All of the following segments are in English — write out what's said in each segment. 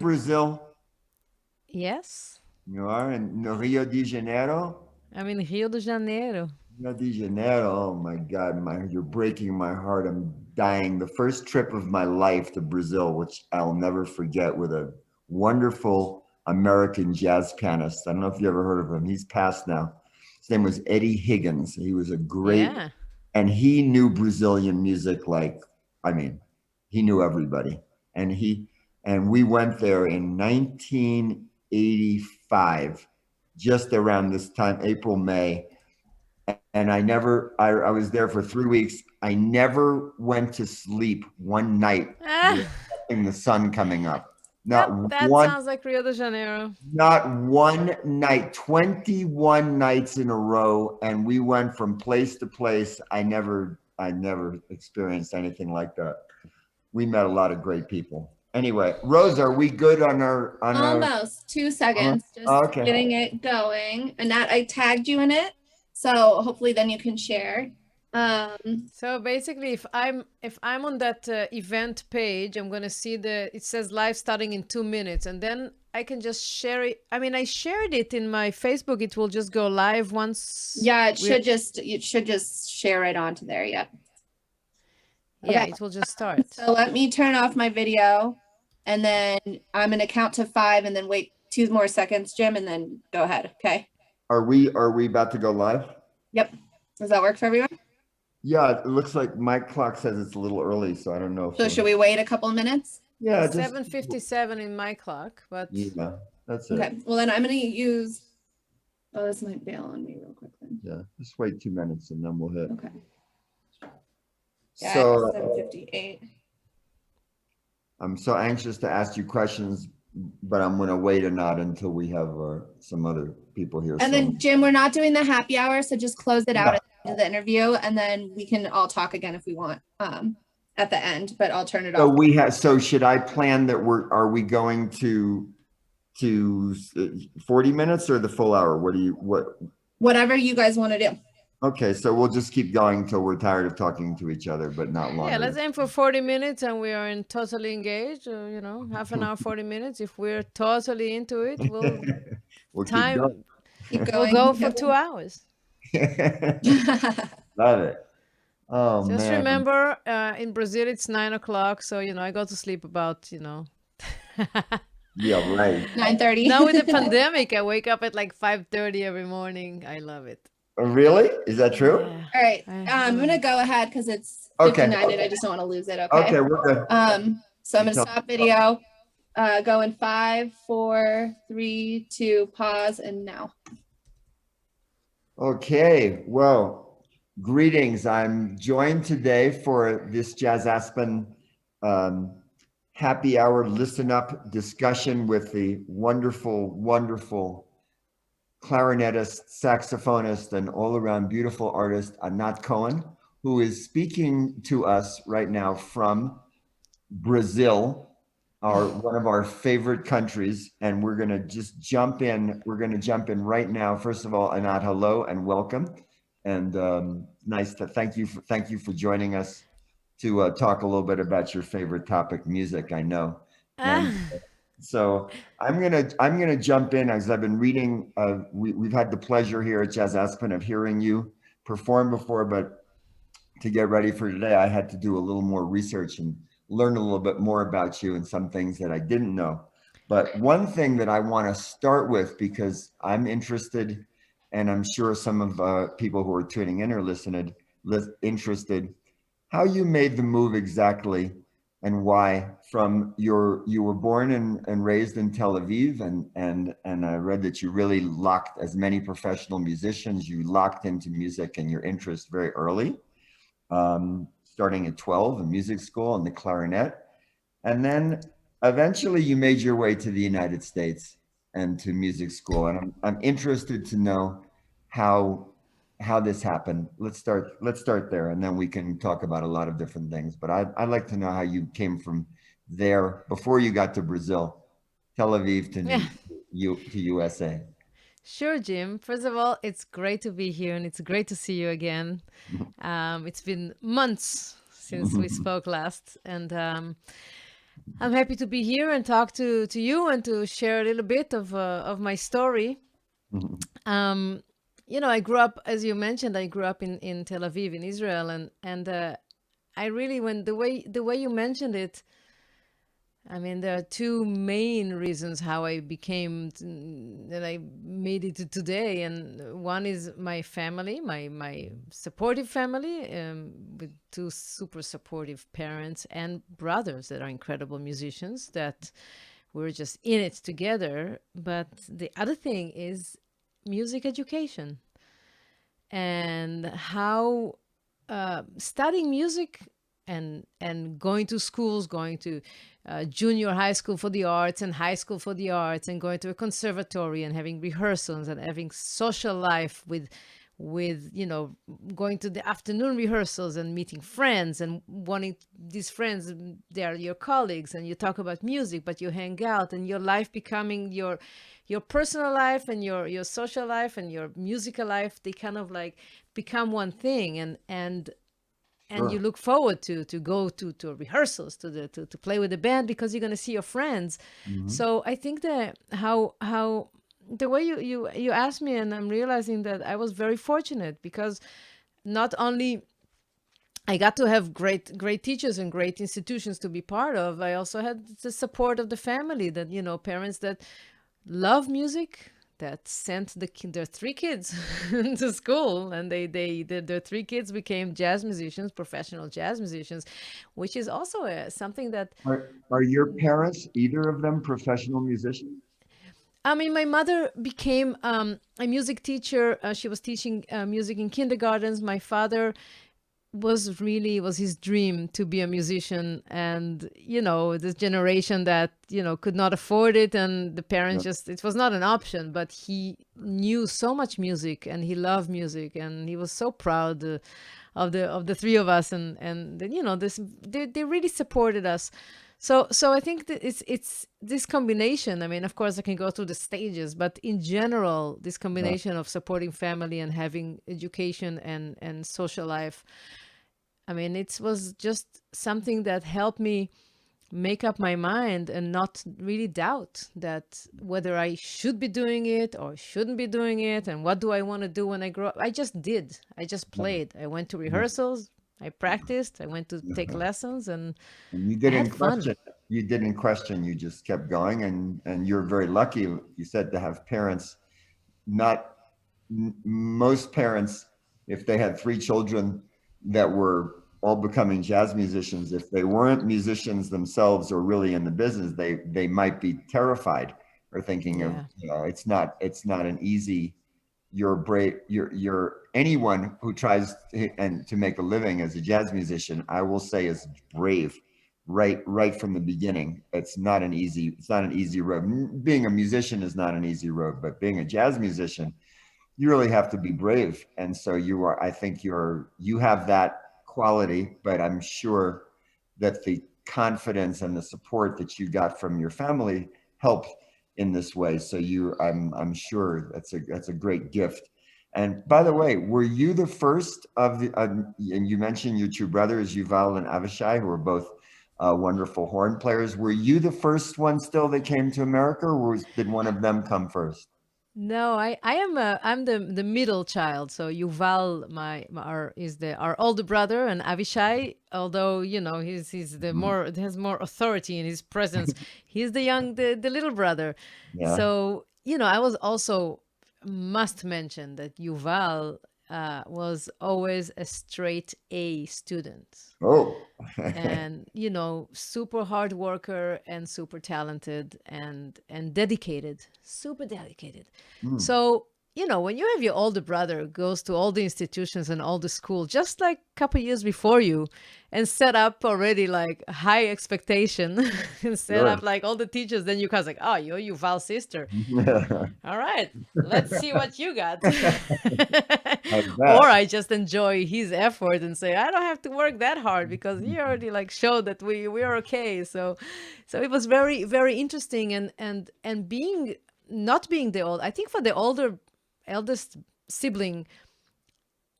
Brazil? Yes. You are in Rio de Janeiro? I'm in Rio de Janeiro. Rio de Janeiro. Oh my God, you're breaking my heart. I'm dying. The first trip of my life to Brazil, which I'll never forget, with a wonderful American jazz pianist. I don't know if you ever heard of him. He's passed now. His name was Eddie Higgins. He was a great, Yeah. and he knew Brazilian music like, I mean, he knew everybody. And we went there in 1985, just around this time, April, May. And I was there for 3 weeks. I never went to sleep one night Ah, expecting the sun coming up. Not that one, sounds like Rio de Janeiro. not one night, 21 nights in a row. And we went from place to place. I never experienced anything like that. We met a lot of great people. Anyway, Rose, are we good on our Almost 2 seconds, just okay. getting it going. Annette, I tagged you in it, so hopefully then you can share. So basically, if I'm on that event page, I'm gonna see it says live starting in 2 minutes, and then I can just share it. I mean, I shared it in my Facebook. It will just go live once. Yeah, it should just share right onto there. Yep. Yeah, Okay. it will just start. So let me turn off my video, and then I'm gonna count to 5, and then wait 2 more seconds, Jim, and then go ahead. Okay. Are we about to go live? Yep. Does that work for everyone? Yeah, it looks like my clock says it's a little early, so I don't know. So should we wait a couple of minutes? Yeah, just 7:57 in my clock, but yeah, that's it. Okay. Well, then I'm gonna use. Oh, this might bail on me real quick then. Yeah, just wait 2 minutes and then we'll hit. Okay. Yeah, So 7:58. I'm so anxious to ask you questions, but I'm going to wait or not until we have some other people here. And then Jim, we're not doing the happy hour, so just close it out at the end of the interview, and then we can all talk again if we want at the end. But I'll turn it so off. So should I plan that are we going to 40 minutes or the full hour? Whatever you guys want to do. Okay, so we'll just keep going until we're tired of talking to each other, but not longer. yeah, let's aim for 40 minutes, and we are totally engaged. Half an hour, 40 minutes. If we're totally into it, we'll keep going. We'll go for 2 hours. Love it. Oh, Just man. remember, in Brazil it's 9 o'clock, so I go to sleep about Yeah, right. 9:30. Now with the pandemic, I wake up at like 5:30 every morning. I love it. Really? Is that true? Yeah. All right. I'm gonna go ahead because it's 59 and I just don't want to lose it. Okay. Okay, we're good. So I'm gonna stop video. Go in 5, 4, 3, 2, pause, and now. Okay, well, greetings. I'm joined today for this Jazz Aspen happy hour listen up discussion with the wonderful, wonderful clarinetist, saxophonist, and all around beautiful artist, Anat Cohen, who is speaking to us right now from Brazil, one of our favorite countries. And we're going to just jump in. We're going to jump in right now. First of all, Anat, hello and welcome. And nice to thank you for joining us to talk a little bit about your favorite topic, music, I know. And so I'm gonna jump in as I've been reading. We've had the pleasure here at Jazz Aspen of hearing you perform before, but to get ready for today, I had to do a little more research and learn a little bit more about you and some things that I didn't know. But one thing that I want to start with, because I'm interested, and I'm sure some of people who are tuning in are interested, how you made the move exactly and why from you were born and raised in Tel Aviv, and I read that you really locked, as many professional musicians, you locked into music and your interest very early, starting at 12 in music school and the clarinet. And then eventually you made your way to the United States and to music school. And I'm interested to know how this happened. Let's start there, and then we can talk about a lot of different things. But I'd like to know how you came from there before you got to Brazil, Tel Aviv to USA. Sure, Jim. First of all, it's great to be here, and it's great to see you again. It's been months since we spoke last, and I'm happy to be here and talk to you and to share a little bit of my story. Um, I grew up, as you mentioned, I grew up in Tel Aviv, in Israel, and I really, when the way you mentioned it, I mean, there are two main reasons how I became that I made it to today, and one is my family, my supportive family, with two super supportive parents and brothers that are incredible musicians that we're just in it together. But the other thing is music education and how studying music and going to schools, going to junior high school for the arts and high school for the arts, and going to a conservatory and having rehearsals and having social life with going to the afternoon rehearsals and meeting friends and wanting these friends, they are your colleagues, and you talk about music, but you hang out, and your life becoming your personal life and your social life and your musical life, they kind of like become one thing, and you Sure. look forward to go to rehearsals, to play with the band, because you're going to see your friends. Mhm. So I think that how the way you asked me, and I'm realizing that I was very fortunate, because not only I got to have great teachers and great institutions to be part of, I also had the support of the family, that parents that love music, that sent their three kids to school, and their three kids became jazz musicians, professional jazz musicians, which is also something that, Are your parents, either of them, professional musicians? I mean, my mother became a music teacher. She was teaching music in kindergartens. My father was his dream to be a musician, and this generation that could not afford it, and the parents Yeah. just, it was not an option, but he knew so much music and he loved music, and he was so proud of the three of us, and this, they really supported us. So I think that it's this combination. I mean, of course I can go through the stages, but in general, this Yeah. combination of supporting family and having education and social life, I mean, it was just something that helped me make up my mind and not really doubt that whether I should be doing it or shouldn't be doing it, and what do I want to do when I grow up. I just did. I just Yeah. played. I went to Yeah. rehearsals. I practiced. I went to take Yeah. lessons, and And you I had didn't fun. question. You didn't question. You just kept going, and you're very lucky. You said to have parents. Not most parents, if they had three children that were all becoming jazz musicians, if they weren't musicians themselves or really in the business, they might be terrified or thinking of, Yeah. it's not an easy. You're brave. You're anyone who tries to make a living as a jazz musician, I will say, is brave. Right from the beginning, it's not an easy road. Being a musician is not an easy road, but being a jazz musician, you really have to be brave. And so I think you have that quality, but I'm sure that the confidence and the support that you got from your family helped in this way. So I'm sure that's a great gift. And by the way, were you the first of and you mentioned your two brothers, Yuval and Avishai, who are both wonderful horn players. Were you the first one still that came to America, or did one of them come first? No, I'm the middle child. So Yuval, our older brother, and Avishai, although he's the Mhm. more has more authority in his presence, he's the little brother. Yeah. So I was also, must mention that Yuval was always a straight A student, Oh. and super hard worker and super talented and dedicated, super dedicated. Mm. So when you have your older brother goes to all the institutions and all the school just like a couple years before you, and set up already like high expectation and set up Sure. like all the teachers, then you guys like, oh, you're Yuval's sister. I All right, let's see what you got. Or bet. I just enjoy his effort and say, I don't have to work that hard because he already like showed that we are okay. So it was very, very interesting, and being not being the old, I think for the eldest sibling,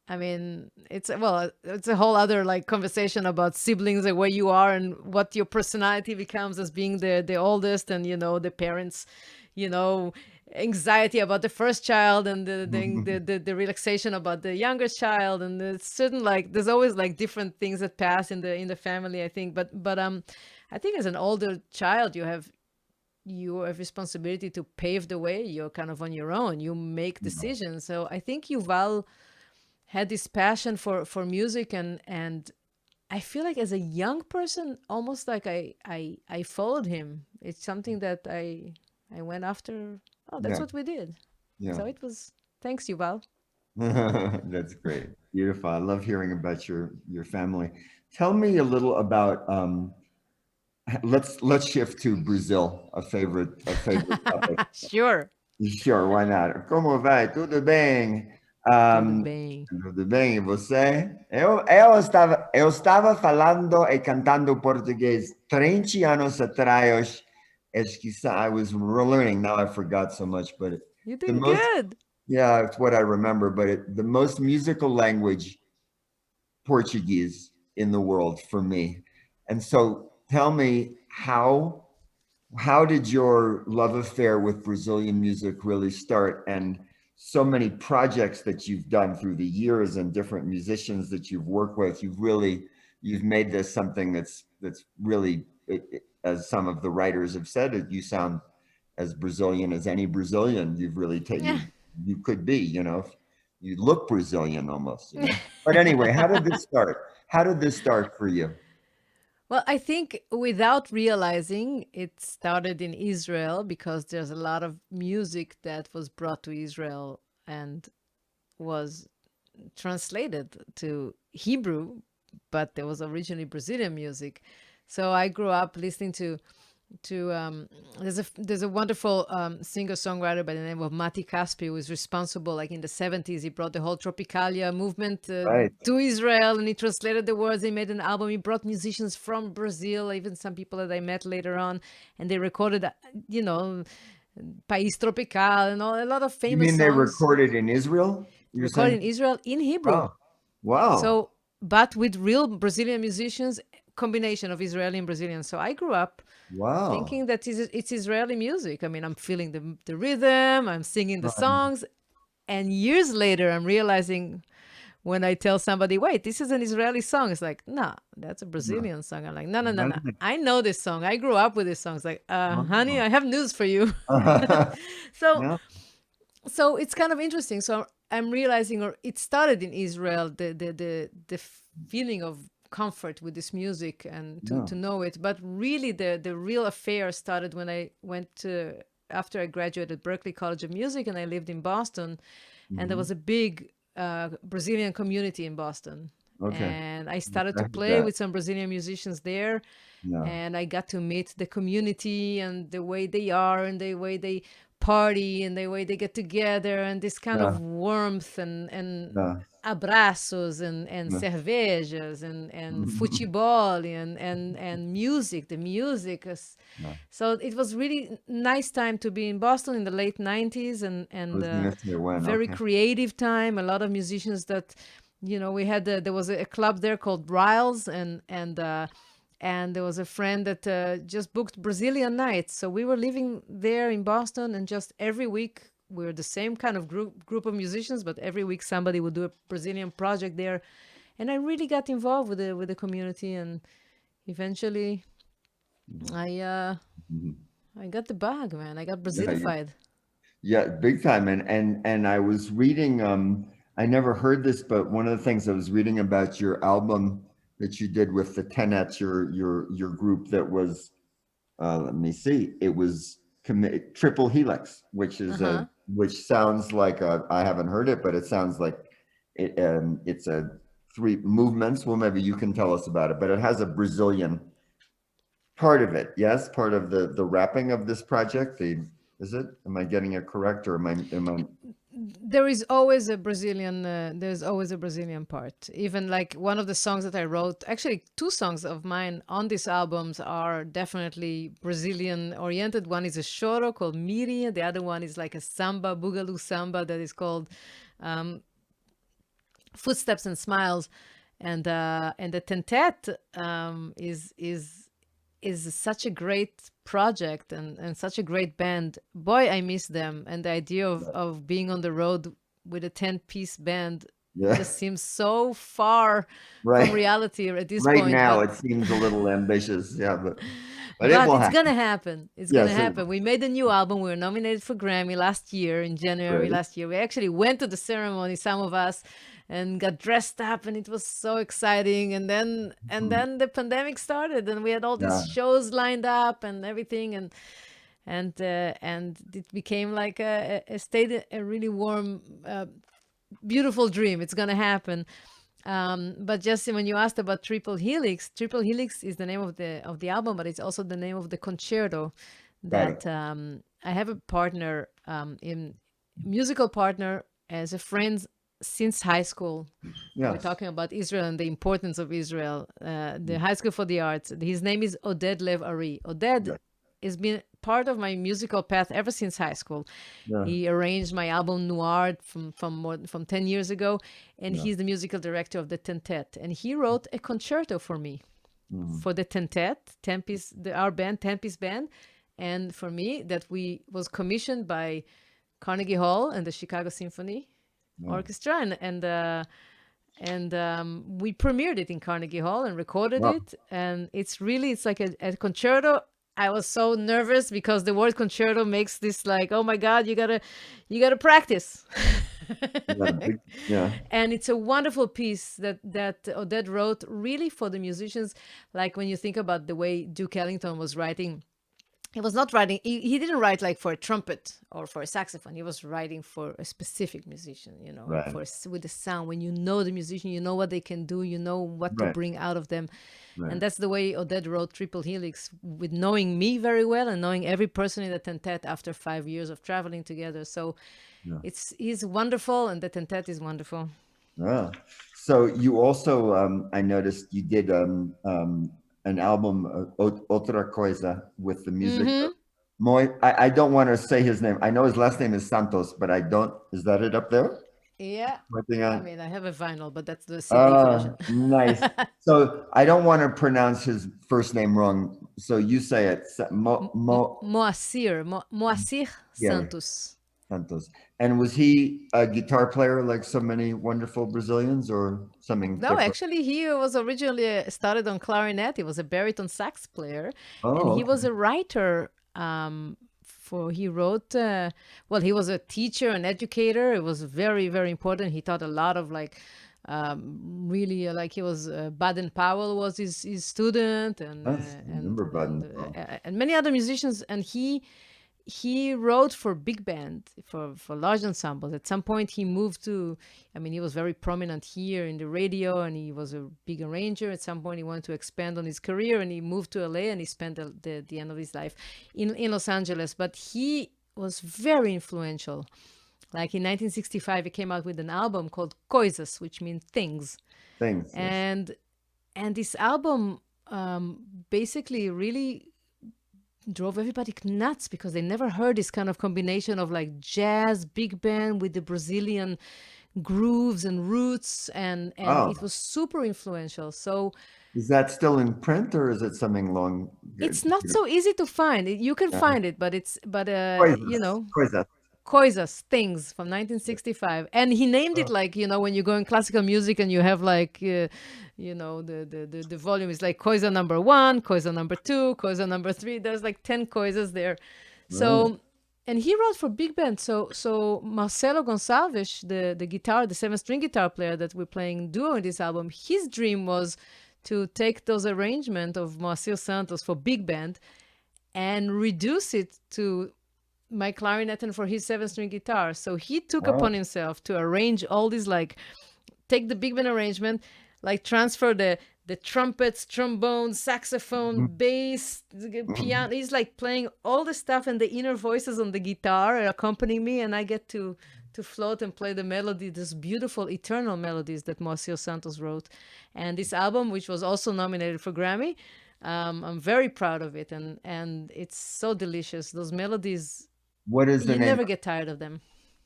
I mean, it's a whole other like conversation about siblings and where you are and what your personality becomes as being the oldest, and the parents, you know, anxiety about the first child, and the relaxation about the younger child, and there's certain like there's always like different things that pass in the family, I think. But I think as an older child, you have responsibility to pave the way. You're kind of on your own. You make decisions. So I think Yuval had this passion for music, and I feel like as a young person, almost like I followed him. It's something that I went after. Oh, that's Yeah, what we did. yeah. So it was, thanks, Yuval. That's great. Beautiful. I love hearing about your family. Tell me a little about let's shift to Brazil, a favorite topic. Sure. Sure, why not? Como vai? Tudo bem? Tudo bem. Tudo bem, e você? Eu estava falando e cantando português 30 anos atrás. Esqueci, I was learning, now I forgot so much, but You the did most, good. yeah, it's what I remember, but the most musical language, Portuguese in the world for me. And so tell me how did your love affair with Brazilian music really start? And so many projects that you've done through the years and different musicians that you've worked with, you've made this something that's really, as some of the writers have said, you sound as Brazilian as any Brazilian. You've really Yeah. you could be, you look Brazilian almost, But anyway, how did this start? How did this start for you? Well, I think without realizing, it started in Israel because there's a lot of music that was brought to Israel and was translated to Hebrew, but there was originally Brazilian music. So I grew up listening to there's a wonderful singer songwriter by the name of Mati Caspi, who is responsible, like in the 70s he brought the whole Tropicalia movement Right. to Israel, and he translated the words. He made an album. He brought musicians from Brazil, even some people that I met later on, and they recorded País Tropical and a lot of You famous mean they songs recorded in Israel? You're recorded saying? in Israel in Hebrew. Wow. Wow. So, but with real Brazilian musicians, combination of Israeli and Brazilian. So I grew up Wow. thinking that it's Israeli music. I mean, I'm feeling the rhythm, I'm singing the songs. And years later, I'm realizing when I tell somebody, wait, this is an Israeli song, it's like, no, that's a Brazilian song. I'm like, no, no, no, no. I know this song. I grew up with this song. It's like, honey, I have news for you. So, Yeah. so it's kind of interesting. So I'm realizing, or it started in Israel, the feeling of comfort with this music and to know it. But really, the real affair started when I went to, after I graduated Berklee College of Music, and I lived in Boston, and there was a big Brazilian community in Boston. Okay. And I started to Exactly play that. with some Brazilian musicians there, Yeah. and I got to meet the community and the way they are and the way they party and the way they get together, and this kind Yeah. of warmth and Yeah. abraços and Yeah. cervejas and futebol and music. The music is, Yeah. so it was really nice time to be in Boston in the late 90s, I and was gonna say when. very Okay. creative time. A lot of musicians that, we had there was a club there called Riles, and there was a friend that just booked Brazilian nights. So we were living there in Boston, and just every week we were the same kind of group of musicians, but every week somebody would do a Brazilian project there, and I really got involved with the community, and eventually I got the bug, man. I got Brazilified. Yeah, big time. And I was reading, I never heard this, but one of the things I was reading about your album that you did with the Tenets, your group that was, let me see, it was Triple Helix, which is Uh-huh. which sounds like I haven't heard it, but it sounds like it's a three movements. Well, maybe you can tell us about it, but it has a Brazilian part of it. Yes, part of the wrapping of this project. Is it? Am I getting it correct, or am I? There is always a Brazilian. There's always a Brazilian part. Even like one of the songs that I wrote, actually two songs of mine on these albums are definitely Brazilian oriented. One is a choro called Miri, and the other one is like a samba, boogaloo samba, that is called Footsteps and Smiles, and the Tentet is such a great project and such a great band. Boy, I miss them, and the idea of being on the road with a 10-piece band just seems so far from reality at this point. Right now, it seems a little ambitious, but but it will it's happen. gonna happen. It's gonna happen. We made a new album. We were nominated for Grammy last year in January last year. We actually went to the ceremony, some of us, and got dressed up, and it was so exciting. And then the pandemic started, and we had all these shows lined up and everything, and it became like a really warm, beautiful dream. It's gonna happen. But just when you asked about Triple Helix is the name of the album, but it's also the name of the concerto that I have a partner, in musical partner, as a friend since high school. We're talking about Israel and the importance of Israel, the High School for the Arts. His name is Oded Lev Ari. Oded has been part of my musical path ever since high school. He arranged my album Noir from 10 years ago, and he's the musical director of the Tentet. And he wrote a concerto for me for the Tentet, our band, 10-piece band, and for me that was commissioned by Carnegie Hall and the Chicago Symphony Orchestra, and we premiered it in Carnegie Hall and recorded it, and it's like a concerto. I was so nervous because the word concerto makes this like, oh my God, you gotta practice. And it's a wonderful piece that Oded wrote really for the musicians. Like when you think about the way Duke Ellington was writing, he was not writing, he didn't write like for a trumpet or for a saxophone. He was writing for a specific musician, with the sound. When you know the musician, you know what they can do, you know what to bring out of them. And that's the way Oded wrote Triple Helix, with knowing me very well and knowing every person in the Tentet after 5 years of traveling together. So he's wonderful, and the Tentet is wonderful. So you also, I noticed you did an album, Otra Coisa, with the music. I don't want to say his name. I know his last name is Santos, but I don't. Is that it up there? Yeah. I mean, I have a vinyl, but that's the CD version. Nice. So I don't want to pronounce his first name wrong. So you say it. Moacir Santos. Santos. And was he a guitar player like so many wonderful Brazilians, or something different? Actually, he was originally started on clarinet. He was a baritone sax player, and he was a writer. He wrote, he was a teacher and educator. It was very, very important. He taught a lot of really like he was, Baden-Powell was his student, and many other musicians. And he wrote for big band, for large ensembles. At some point he moved to, he was very prominent here in the radio, and he was a big arranger. At some point he wanted to expand on his career, and he moved to LA, and he spent the end of his life in Los Angeles. But he was very influential. Like in 1965, he came out with an album called Coisas, which means things. And this album basically really drove everybody nuts, because they never heard this kind of combination of like jazz, big band with the Brazilian grooves and roots, and it was super influential. So is that still in print, or is it something long? It's not so easy to find. You can find it, but Coisas, Things, from 1965. And he named it like, when you go in classical music and you have like, the volume is like Coisa number 1, Coisa number 2, Coisa number 3. There's like 10 Coisas there. So, and he wrote for big band. So Marcelo Gonçalves, the 7-string guitar player that we're playing duo in this album, his dream was to take those arrangements of Moacir Santos for big band and reduce it to my clarinet and for his 7-string guitar. So he took upon himself to arrange all these, like, take the big band arrangement, like transfer the trumpets, trombone, saxophone, bass, piano. He's like playing all the stuff and the inner voices on the guitar and accompanying me, and I get to float and play the melody, these beautiful eternal melodies that Moacir Santos wrote. And this album, which was also nominated for Grammy, I'm very proud of it, and it's so delicious. Those melodies, what is the name? You never get tired of them.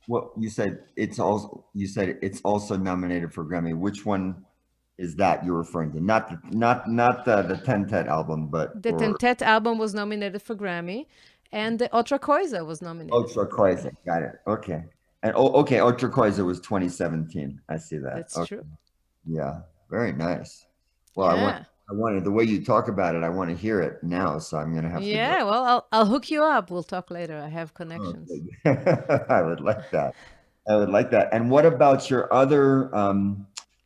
Well, you said it's also nominated for Grammy. Which one is that you're referring to? Not the Tentet album, but The or Tentet album was nominated for Grammy, and the Otra Coisa was nominated for Turquoise. Grammy. Got it. Okay. And okay, Turquoise was 2017. I see that. That's Okay. true. Yeah. Very nice. Well, Yeah. I wanted the way you talk about it. I want to hear it now, so I'm gonna have to go. Yeah, well, I'll hook you up. We'll talk later. I have Oh, connections. good. I would like that. I would like that. And what about your other?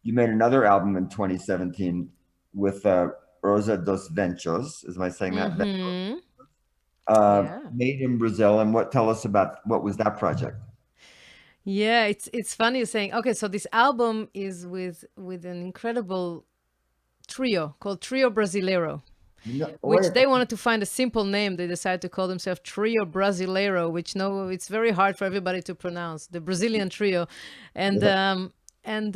You made another album in 2017 with Rosa dos Ventos. Is my saying that? Mm-hmm. Yeah. Made in Brazil. And tell us about what was that project? Yeah, it's funny you're saying, okay, so this album is with an incredible trio called Trio Brasileiro, No, which wait. they wanted to find a simple name. They decided to call themselves Trio Brasileiro, which no, it's very hard for everybody to pronounce, the Brazilian trio. And and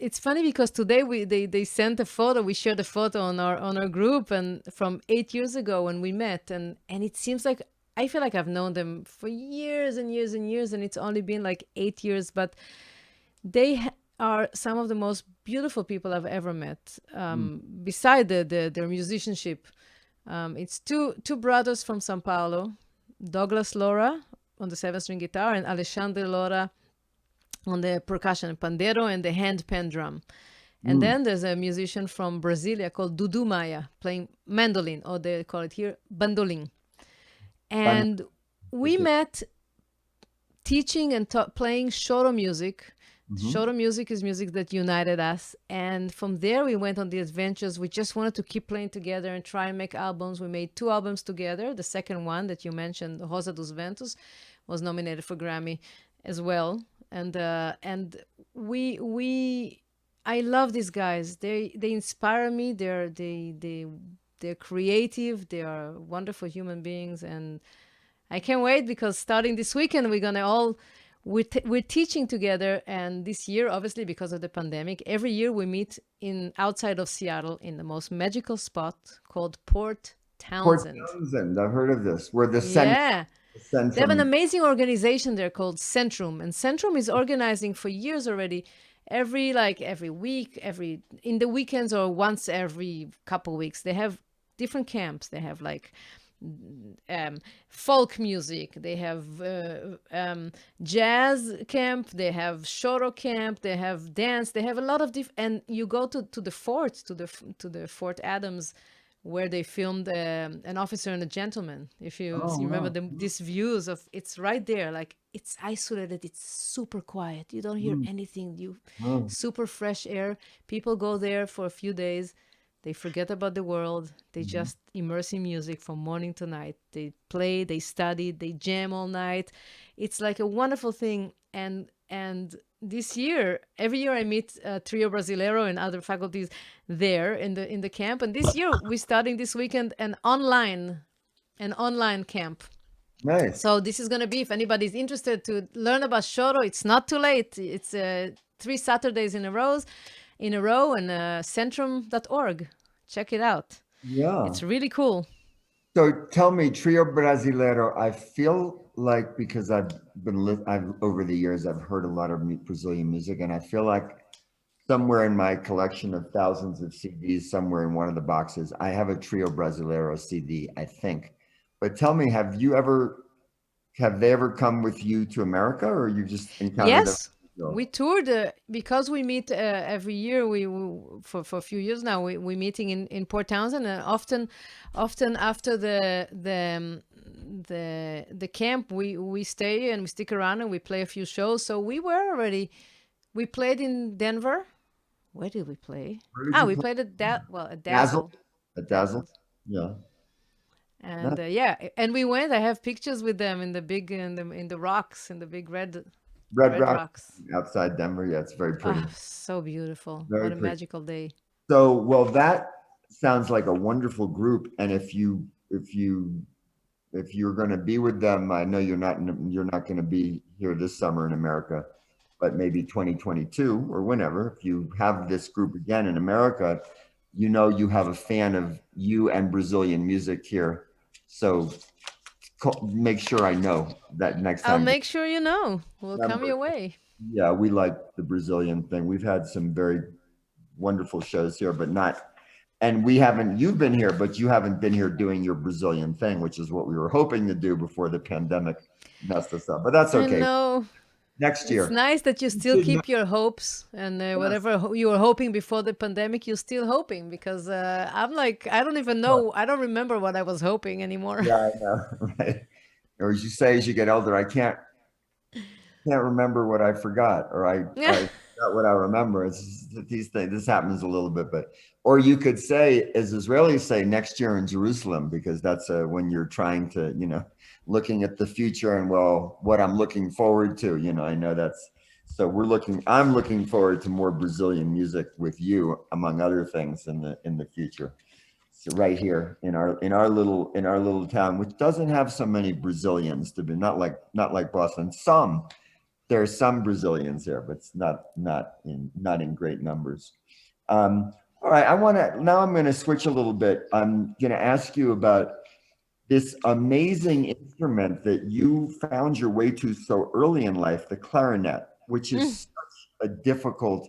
it's funny because today they sent a photo, we shared a photo on our group and from 8 years ago when we met, and it seems like I feel like I've known them for years and years and years, and it's only been like 8 years, but are some of the most beautiful people I've ever met. Beside their musicianship, it's two brothers from São Paulo, Douglas Lora on the 7-string guitar and Alexandre Lora on the percussion, pandero, and the hand pan drum. And then there's a musician from Brasilia called Dudu Maia playing mandolin, or they call it here bandolim. And we met teaching and playing choro music. Choro music is music that united us. And from there, we went on the adventures. We just wanted to keep playing together and try and make albums. We made 2 albums together. The second one that you mentioned, Rosa dos Ventos, was nominated for Grammy as well. And I love these guys. They inspire me. They're creative. They are wonderful human beings. And I can't wait because starting this weekend, we're teaching together, and this year, obviously, because of the pandemic, every year we meet outside of Seattle in the most magical spot called Port Townsend. Port Townsend, I've heard of this. Where the Yeah. Centrum. They have an amazing organization there called Centrum, and Centrum is organizing for years already. Every week, in the weekends or once every couple weeks, they have different camps. They have folk music, they have jazz camp, they have choro camp, they have dance, they have a lot of and you go to the fort, to the Fort Adams, where they filmed An Officer and a Gentleman. If you remember these views of, it's right there, like it's isolated, it's super quiet, you don't hear anything, super fresh air. People go there for a few days. They forget about the world. They just immerse in music from morning to night. They play, they study, they jam all night. It's like a wonderful thing. And this year, every year I meet Trio Brasileiro and other faculties there in the camp. And this year we're starting this weekend an online camp. Nice. So this is going to be, if anybody's interested to learn about choro, it's not too late. It's 3 Saturdays in a row, and centrum.org. Check it out. Yeah. It's really cool. So tell me, Trio Brasileiro, I feel like, because I've over the years, I've heard a lot of Brazilian music, and I feel like somewhere in my collection of thousands of CDs, somewhere in one of the boxes, I have a Trio Brasileiro CD, I think. But tell me, have they ever come with you to America, or you just encountered them? Yes. We toured because we meet every year. We for a few years now. We're meeting in Port Townsend, and often after the camp, we stay and we stick around and we play a few shows. So we played in Denver. Where did we play? We played at Dazzle. At Dazzle, yeah. And and we went. I have pictures with them in the big in the rocks, in the big red rocks outside Denver. Yeah, it's very pretty. So beautiful. Very what a pretty. magical day. So, well, that sounds like a wonderful group. And if you're going to be with them, I know you're not going to be here this summer in America, but maybe 2022 or whenever, if you have this group again in America, you have a fan of you and Brazilian music here. So make sure I know that next I'll time. make sure you know. We'll come your Remember, way. yeah, we like the Brazilian thing. We've had some very wonderful shows here, but not, and we haven't, you've been here, but you haven't been here doing your Brazilian thing, which is what we were hoping to do before the pandemic messed us up. But that's I okay. know. Next It's year. nice that you still should keep your hopes and whatever you were hoping before the pandemic, you're still hoping because I'm like, I don't even know. I don't remember what I was hoping anymore. Yeah, I know, right? Or as you say, as you get older, I can't remember what I forgot, or I forgot what I remember. It's these things. This happens a little bit, but or you could say, as Israelis say, next year in Jerusalem, because that's when you're trying to, looking at the future and well, what I'm looking forward to. I know that's so. I'm looking forward to more Brazilian music with you, among other things, in the future. So right here in our little town, which doesn't have so many Brazilians to be not like Boston. There's some Brazilians there, but it's not in great numbers. All right, now I'm going to switch a little bit. I'm going to ask you about this amazing instrument that you found your way to so early in life, the clarinet, which is such a difficult.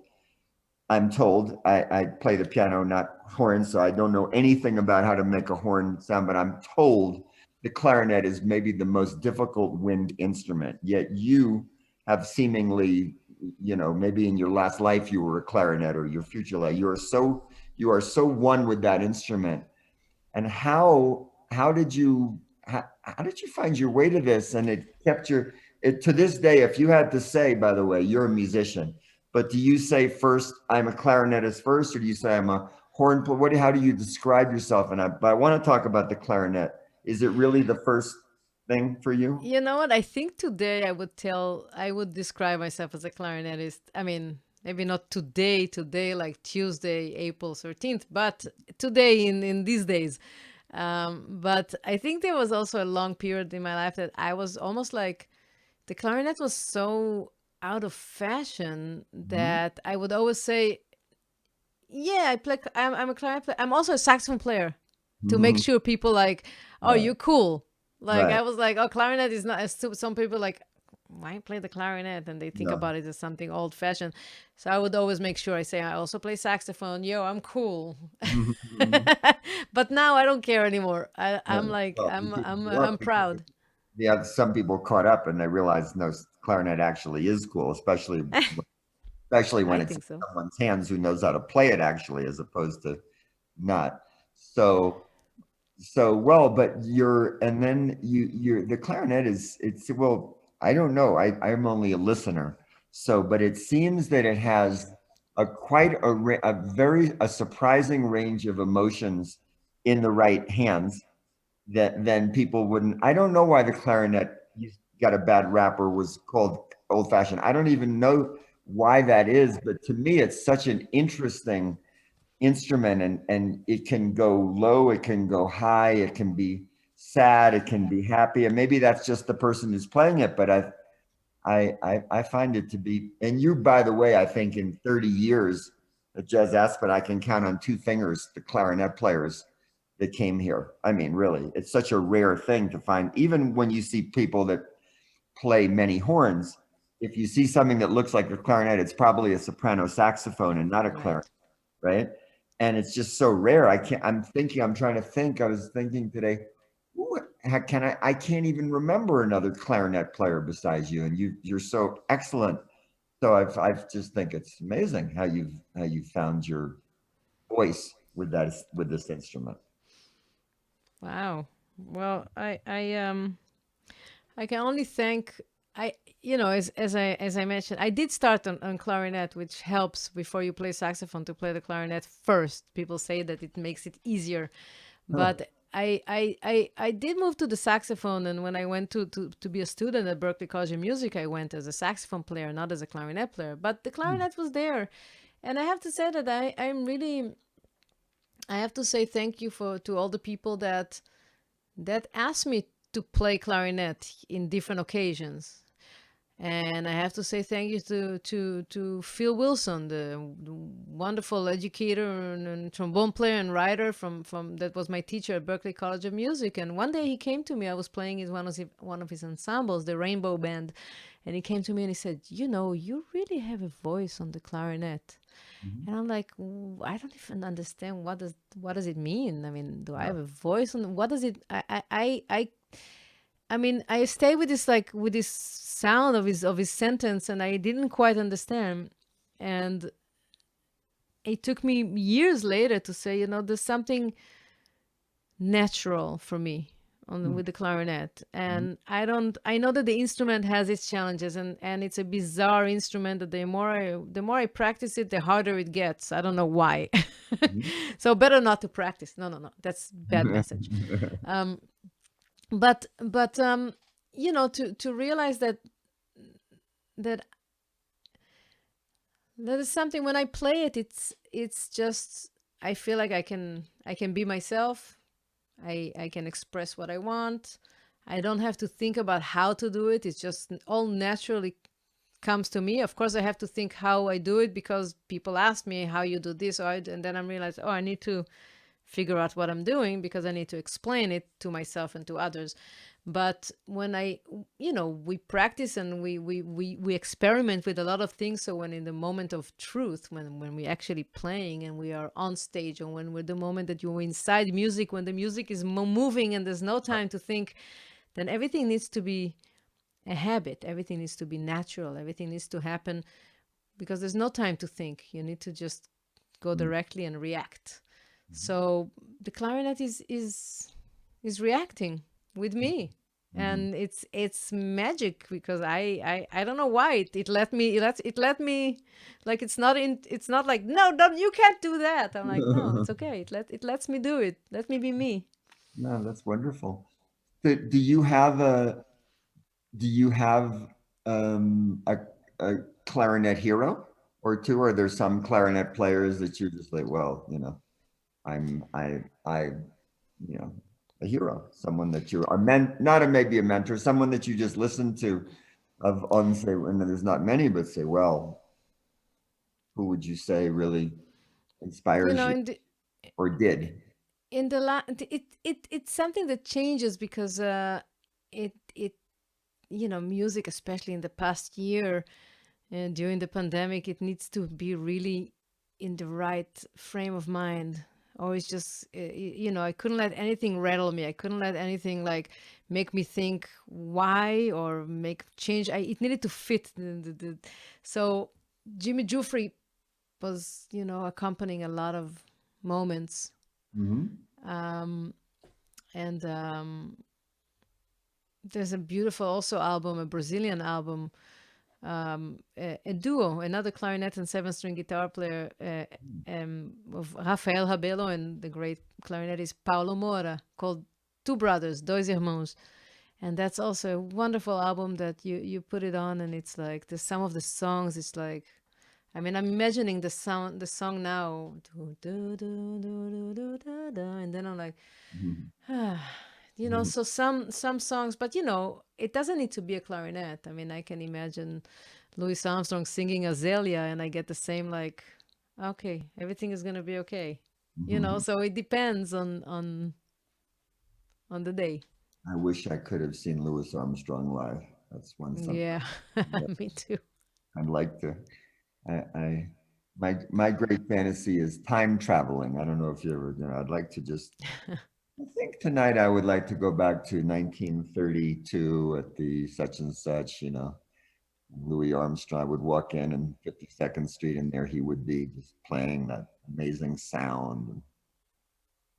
I'm told I play the piano, not horn, so I don't know anything about how to make a horn sound, but I'm told the clarinet is maybe the most difficult wind instrument. Yet you have seemingly, maybe in your last life you were a clarinet, or your future life. You are so one with that instrument. And how did you find your way to this? And it kept to this day, if you had to say, by the way, you're a musician, but do you say first, I'm a clarinetist first, or do you say I'm a horn player? How do you describe yourself? But I want to talk about the clarinet. Is it really the first thing for you? You know what? I think today I would describe myself as a clarinetist. I mean, maybe not today, like Tuesday, April 13th, but today in these days. But I think there was also a long period in my life that I was almost like the clarinet was so out of fashion that I would always say, yeah, I'm a clarinet player. I'm also a saxophone player to make sure people like, oh, Right. you're cool. Like Right. I was like, oh, clarinet is not as some people like, why play the clarinet? And they think Yeah. about it as something old fashioned. So I would always make sure I say, I also play saxophone. Yo, I'm cool. But now I don't care anymore. I'm like, Well, I'm proud. yeah, some people caught up and they realized no, clarinet actually is cool, especially when I it's in think so. someone's hands who knows how to play it actually, as opposed to not. So well, but and then the clarinet it's well, I don't know. I'm only a listener. So, but it seems that it has a surprising range of emotions in the right hands that then people wouldn't. I don't know why the clarinet got a bad rap or was called old fashioned. I don't even know why that is, but to me, it's such an interesting instrument, and it can go low, it can go high, it can be sad, it can be happy, and maybe that's just the person who's playing it. But I find it to be, and you, by the way, I think in 30 years at Jazz Aspen, I can count on two fingers the clarinet players that came here. I mean, really, it's such a rare thing to find. Even when you see people that play many horns, if you see something that looks like a clarinet, it's probably a soprano saxophone and not a clarinet, right? And it's just so rare. I'm trying to think. I was thinking today, I can't even remember another clarinet player besides you, and you're so excellent. So I just think it's amazing how you've found your voice with this instrument. Wow. Well, I can only thank as I mentioned, I did start on clarinet, which helps before you play saxophone to play the clarinet first. People say that it makes it easier, but I did move to the saxophone, and when I went to be a student at Berklee College of Music, I went as a saxophone player, not as a clarinet player. But the clarinet was there, and I have to say that I have to say thank you to all the people that asked me to play clarinet in different occasions. And I have to say thank you to Phil Wilson, the wonderful educator and trombone player and writer from that was my teacher at Berklee College of Music. And one day he came to me. I was playing in one of his ensembles, the Rainbow Band, and he came to me and he said, "You know, you really have a voice on the clarinet." And I'm like, I don't even understand what does it mean? I mean, do I have a voice on? What does it? I mean, I stay with this with this sound of his sentence, and I didn't quite understand. And it took me years later to say, you know, there's something natural for me with the clarinet. And I know that the instrument has its challenges, and it's a bizarre instrument that the more I practice it, the harder it gets. I don't know why. So better not to practice. No. That's bad message. But you know, to realize that is something, when I play it, it's just, I feel like I can be myself. I can express what I want. I don't have to think about how to do it. It's just all naturally comes to me. Of course, I have to think how I do it, because people ask me how you do this, and then I realize, oh, I need to figure out what I'm doing, because I need to explain it to myself and to others. But when we practice and we experiment with a lot of things. So when in the moment of truth, when we actually playing and we are on stage, or when we're the moment that you're inside music, when the music is moving and there's no time to think, then everything needs to be a habit. Everything needs to be natural. Everything needs to happen, because there's no time to think. You need to just go directly and react. So the clarinet is reacting with me, and it's magic, because I don't know why it let me like, it's not like, no, you can't do that. I'm like, no, it's okay. It lets me do it. Let me be me. No, that's wonderful. Do you have a clarinet hero or two? Or there's some clarinet players that you're just like, well, you know, you know, a hero, someone that you are maybe a mentor, someone that you just listen to say, and there's not many, but say, well, who would you say really inspires you or did? In the it's something that changes, because it music, especially in the past year, during the pandemic, it needs to be really in the right frame of mind. Always just, I couldn't let anything rattle me. I couldn't let anything like make me think why or make change. It needed to fit. So Jimmy Jufrey was, accompanying a lot of moments. And there's a beautiful also album, a Brazilian album, a duo, another clarinet and 7-string guitar player, of Rafael Rabelo and the great clarinetist Paulo Moura, called Two Brothers, Dois Irmãos. And that's also a wonderful album that you put it on, and it's like some of the songs, it's like, I mean, I'm imagining the song now, and then I'm like, so some songs, but it doesn't need to be a clarinet. I mean, I can imagine Louis Armstrong singing Azalea, and I get the same, like, okay, everything is gonna be okay. So it depends on the day. I wish I could have seen Louis Armstrong live. That's one something. Yeah, me too. I'd like to. My great fantasy is time traveling. I don't know if you ever, I'd like to just, I think tonight I would like to go back to 1932 at the such and such, Louis Armstrong would walk in and 52nd Street, and there he would be just playing that amazing sound.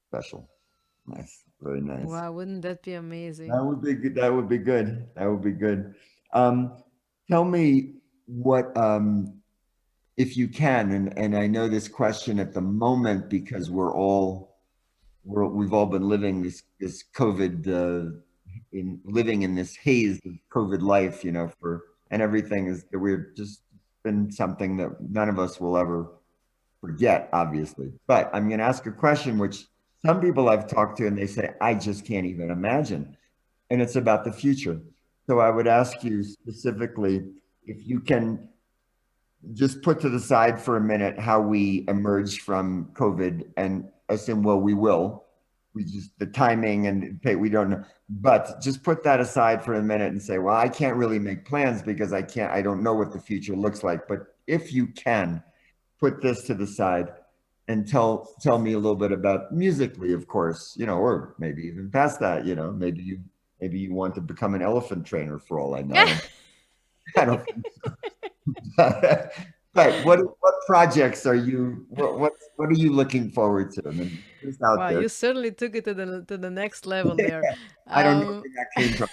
Special. Nice. Very nice. Wow, wouldn't that be amazing? That would be good. That would be good. That would be good. Tell me what, if you can, and I know this question at the moment, because we've all been living this COVID, living in this haze of COVID life, and everything is, we're just been something that none of us will ever forget, obviously. But I'm going to ask a question, which some people I've talked to, and they say, I just can't even imagine. And it's about the future. So I would ask you specifically if you can just put to the side for a minute how we emerged from COVID and assume, well, we will. We just, the timing and we don't know. But just put that aside for a minute and say, well, I can't really make plans because I don't know what the future looks like. But if you can, put this to the side and tell me a little bit about musically, of course, or maybe even past that, maybe you want to become an elephant trainer for all I know. I don't think so. But what projects are you what are you looking forward to? I mean, just out Wow, there. you certainly took it to the next level there. I don't know Um, where that came from.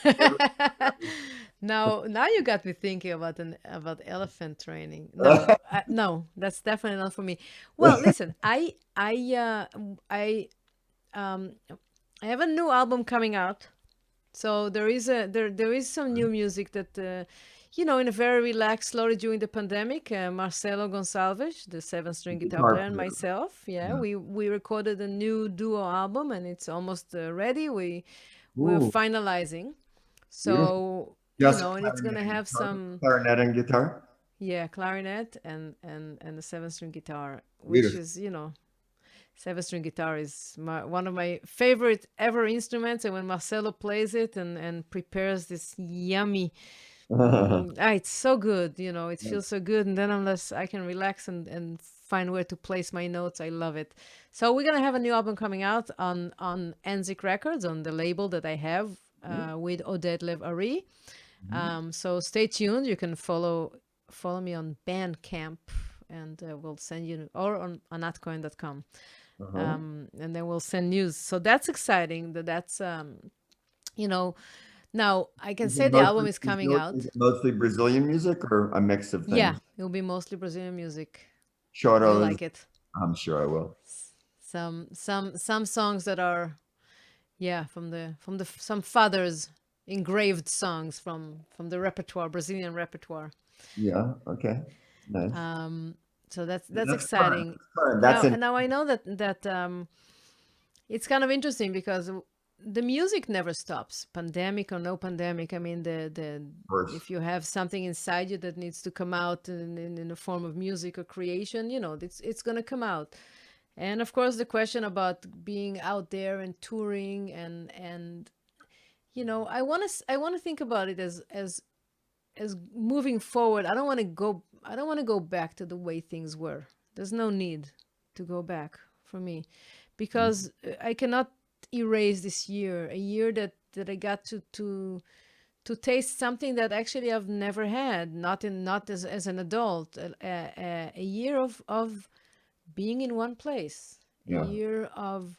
now you got me thinking about elephant training. No, no, that's definitely not for me. Well, listen, um, I have a new album coming out. So there is some new music that in a very relaxed, slowly during the pandemic. Marcelo Gonçalves, the seven-string guitar Guitar player, and player. myself, Yeah. we recorded a new duo album, and it's almost ready. We're Ooh, finalizing. beautiful. So Just and it's clarinet gonna and have guitar. some Clarinet and guitar. clarinet and the seven-string guitar, which Beautiful. is seven-string guitar is one of my favorite ever instruments, and when Marcelo plays it and prepares this yummy, it's so good. It feels so good, and then unless I can relax and find where to place my notes, I love it. So we're gonna have a new album coming out on Enzik Records, on the label that I have with Oded Lev Ari. So stay tuned. You can follow me on Bandcamp, and we'll send you, or on anatcohen.com. And then we'll send news. So that's exciting. That's now I can say the album is coming Is out. it mostly Brazilian music or a mix of Yeah, things? it'll be mostly Brazilian music. You'll Choros. like it. I'm sure I will. Some songs that are from the some fathers engraved songs from the repertoire, Brazilian repertoire. Yeah. Okay. Nice. So that's That's fun. exciting. That's fun. That's Now in now I know that it's kind of interesting because the music never stops, pandemic or no pandemic. I mean, the course. if you have something inside you that needs to come out in the form of music or creation, it's going to come out. And of course, the question about being out there and touring and I want to think about it as moving forward. I don't want to go back to the way things were. There's no need to go back for me, because I cannot erase this year, a year that I got to taste something that actually I've never had, not as an adult. A year of being in one place, a Yeah. year of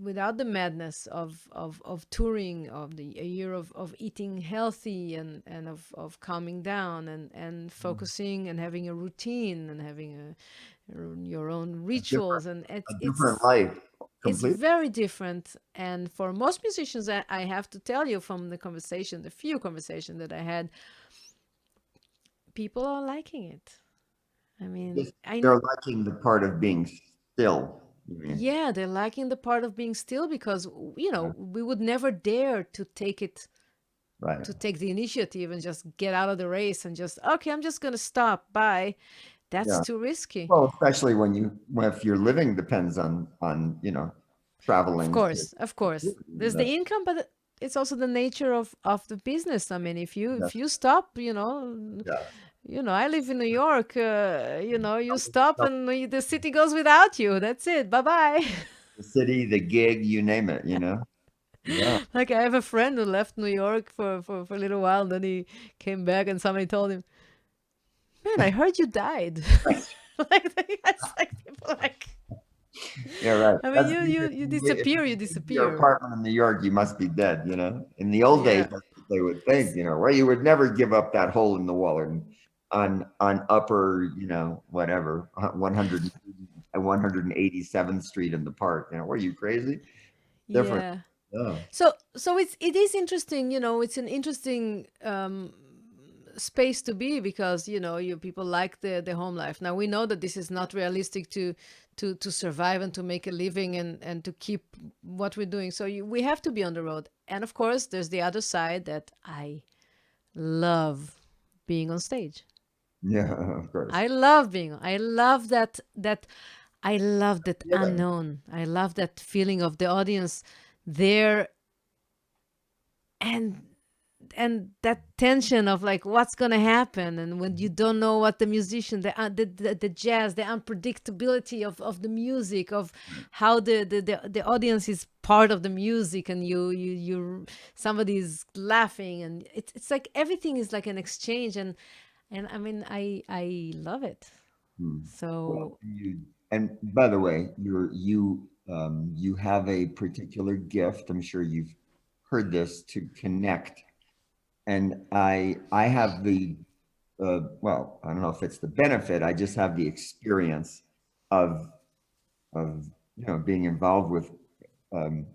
without the madness of touring, a year of eating healthy and of calming down and focusing and having a routine and having your own rituals, and A different life. it's Complete. very different. And for most musicians, I have to tell you from the few conversations that I had, people are liking it. I mean, They're liking the part of being still. You mean? yeah, they're liking the part of being still, because we would never dare to take Right. the initiative and just get out of the race and just, okay, I'm just gonna stop, bye. That's Yeah. too risky. Well, especially if your living depends on traveling. Of course, there's the income, but it's also the nature of the business. I mean, if you stop, I live in New York. You stop and the city goes without you. That's it. Bye bye. The city, the gig, you name it. Yeah. Like, I have a friend who left New York for a little while, then he came back and somebody told him, "Man, I heard you died." It's like people like, Yeah, right. I mean, you disappear, you disappear. Your apartment in New York, you must be dead. In the old days, Yeah. that's what they would think. Where you would never give up that hole in the wall on upper, whatever 187th Street in the Park. Were you crazy? Different. Yeah. Yeah. So it is interesting, it's an interesting space to be, because you people like the home life. Now we know that this is not realistic to survive and to make a living and to keep what we're doing. So we have to be on the road. And of course, there's the other side that I love being on stage. Yeah, of course. I love that I love that Yeah. unknown. I love that feeling of the audience there, and that tension of like what's gonna happen, and when you don't know what the musician, the jazz, the unpredictability of the music, of how the audience is part of the music, and you somebody's laughing, and it's like everything is like an exchange, and I mean I love it. So And by the way, you have a particular gift. I'm sure you've heard this, to connect. And I have the well, I don't know if it's the benefit. I just have the experience of being involved with um,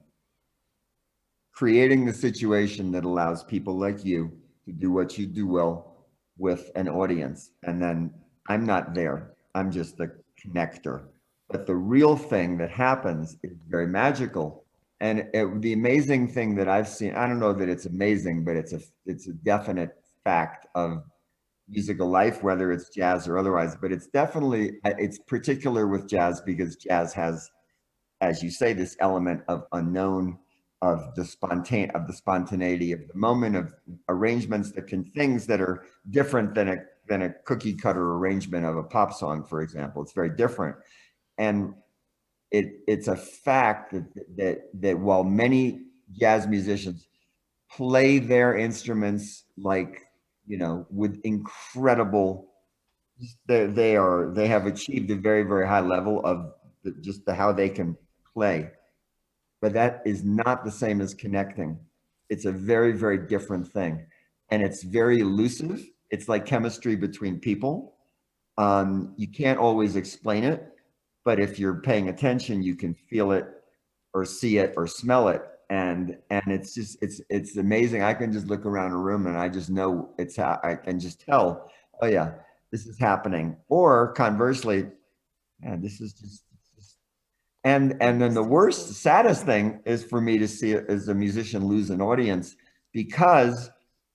creating the situation that allows people like you to do what you do well with an audience. And then I'm not there. I'm just the connector. But the real thing that happens is very magical. And the amazing thing that I've seen, I don't know that it's amazing, but it's a definite fact of musical life, whether it's jazz or otherwise. But it's definitely, it's particular with jazz, because jazz has, as you say, this element of unknown, of the spontaneity of the moment, of arrangements things that are different than a cookie cutter arrangement of a pop song, for example. It's very different. And it's a fact that while many jazz musicians play their instruments like, with incredible, they have achieved a very, very high level of how they can play. But that is not the same as connecting. It's a very, very different thing. And it's very elusive. It's like chemistry between people. You can't always explain it, but if you're paying attention, you can feel it or see it or smell it. And it's just, it's amazing. I can just look around a room and I just know I can just tell, oh yeah, this is happening. Or conversely, man, this is just, and then the worst, saddest thing is for me to see as a musician lose an audience, because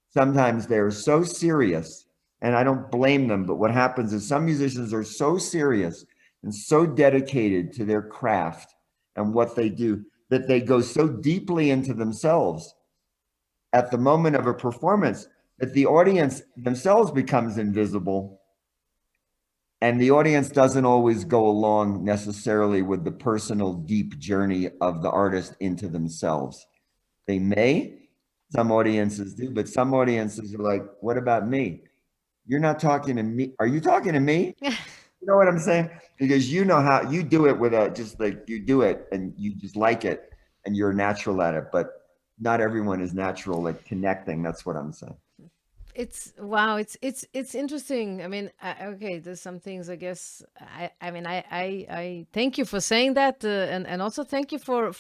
sometimes they're so serious, and I don't blame them. But what happens is some musicians are so serious and so dedicated to their craft and what they do that they go so deeply into themselves at the moment of a performance that the audience themselves becomes invisible. And the audience doesn't always go along necessarily with the personal deep journey of the artist into themselves. They may, some audiences do, but some audiences are like, what about me? You're not talking to me. Are you talking to me? You know what I'm saying? Because you know how you do it just like you do it and you just like it and you're natural at it, but not everyone is natural at connecting. That's what I'm saying. it's wow, it's interesting. I mean, okay, there's some things, I guess. I mean, I thank you for saying that, and also thank you for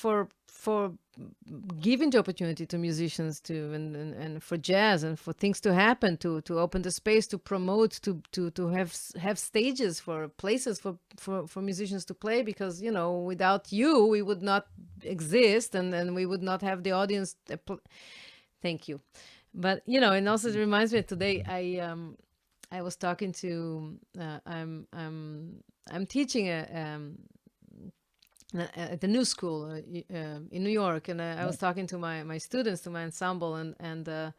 giving the opportunity to musicians to and for jazz and for things to happen, to open the space, to promote, to have stages, for places for musicians to play, because without you we would not exist, and we would not have the audience. Thank you. But and also it reminds me, today I was talking to I'm teaching at the new school in New York, and I was talking to my students, to my ensemble, and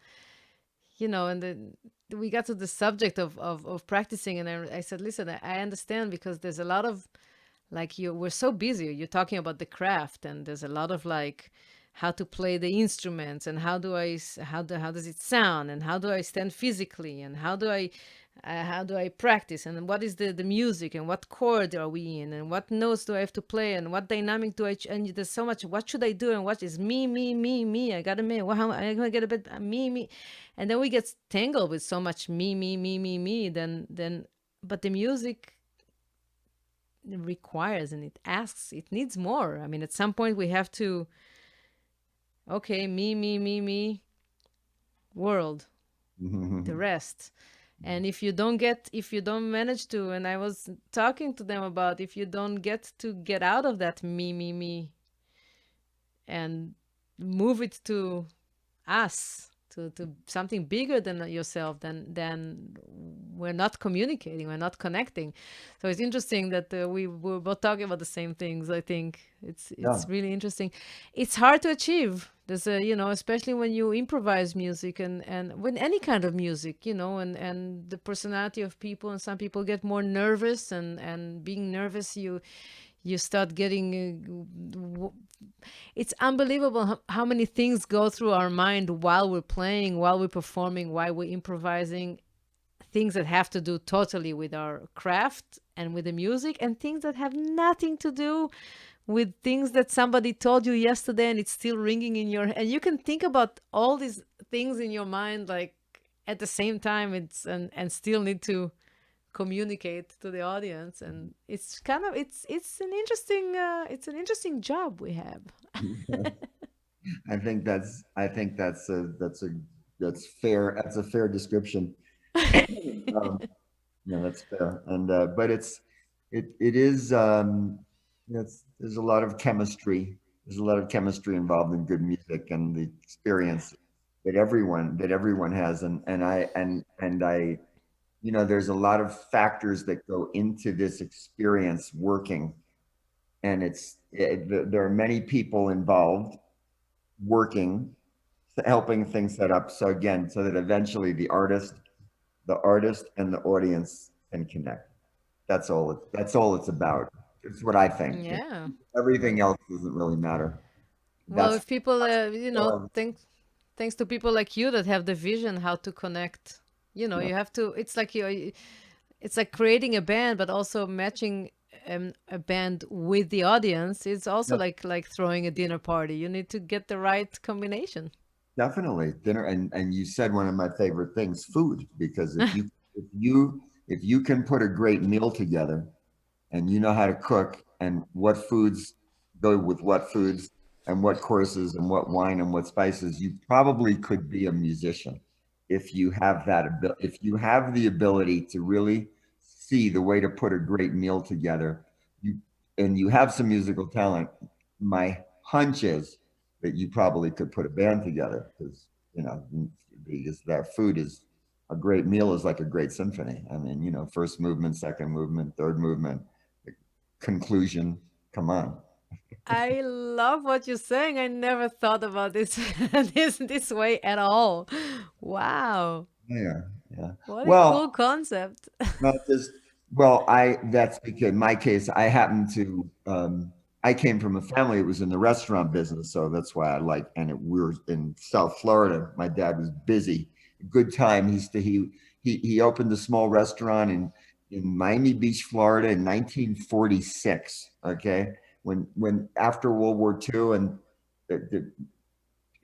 we got to the subject of practicing, and I said, listen, I understand, because there's a lot of, like, we're so busy. You're talking about the craft, and there's a lot of, like, how to play the instruments, and how does it sound, and how do I stand physically, and how do I practice, and what is the music, and what chord are we in, and what notes do I have to play, and what dynamic do and there's so much. What should I do, and what is me? I gotta me. How I gonna get a bit me, and then we get tangled with so much me. Then, but the music requires, and it needs more. I mean, at some point we have to, okay, me, world. the rest. And if you don't manage to, and I was talking to them about, if you don't get out of that me, and move it to us, to something bigger than yourself, then we're not communicating, we're not connecting. So it's interesting that we were both talking about the same things. I think it's Yeah. really interesting. It's hard to achieve. There's a, especially when you improvise music, and when any kind of music, and the personality of people, and some people get more nervous, and being nervous, you start getting it's unbelievable how many things go through our mind while we're playing, while we're performing, while we're improvising, things that have to do totally with our craft and with the music, and things that have nothing to do with things that somebody told you yesterday, and it's still ringing in your head. And you can think about all these things in your mind, like at the same time, and still need to communicate to the audience. And it's kind of it's an interesting job we have. I think that's fair. That's a fair description. Yeah, that's fair. And but it is there's a lot of chemistry. There's a lot of chemistry involved in good music and the experience that everyone has. And I there's a lot of factors that go into this experience working, and there are many people involved working, helping things set up. So again, so that eventually the artist and the audience can connect. That's all it's about. It's what I think. Yeah. Everything else doesn't really matter. Well, That's if people, uh, thanks to people like you that have the vision how to connect, yeah, you have to. It's like creating a band, but also matching a band with the audience. It's also yeah, like throwing a dinner party. You need to get the right combination. definitely dinner. And you said one of my favorite things, food, because if you can put a great meal together, and you know how to cook, and what foods go with what foods, and what courses, and what wine, and what spices, you probably could be a musician if you have if you have the ability to really see the way to put a great meal together. You and you have some musical talent. My hunch is that you probably could put a band together, because because that food is a great meal is like a great symphony. I mean, first movement, second movement, third movement, conclusion. Come on. I love what you're saying. I never thought about this this way at all. Wow, Yeah, yeah. what a Well, cool concept. not just well, that's because in my case, I happen to I came from a family that was in the restaurant business, so that's why I like. And we were in South Florida. My dad was busy. Good time. He opened a small restaurant in Miami Beach, Florida, in 1946. Okay, when after World War II, and the,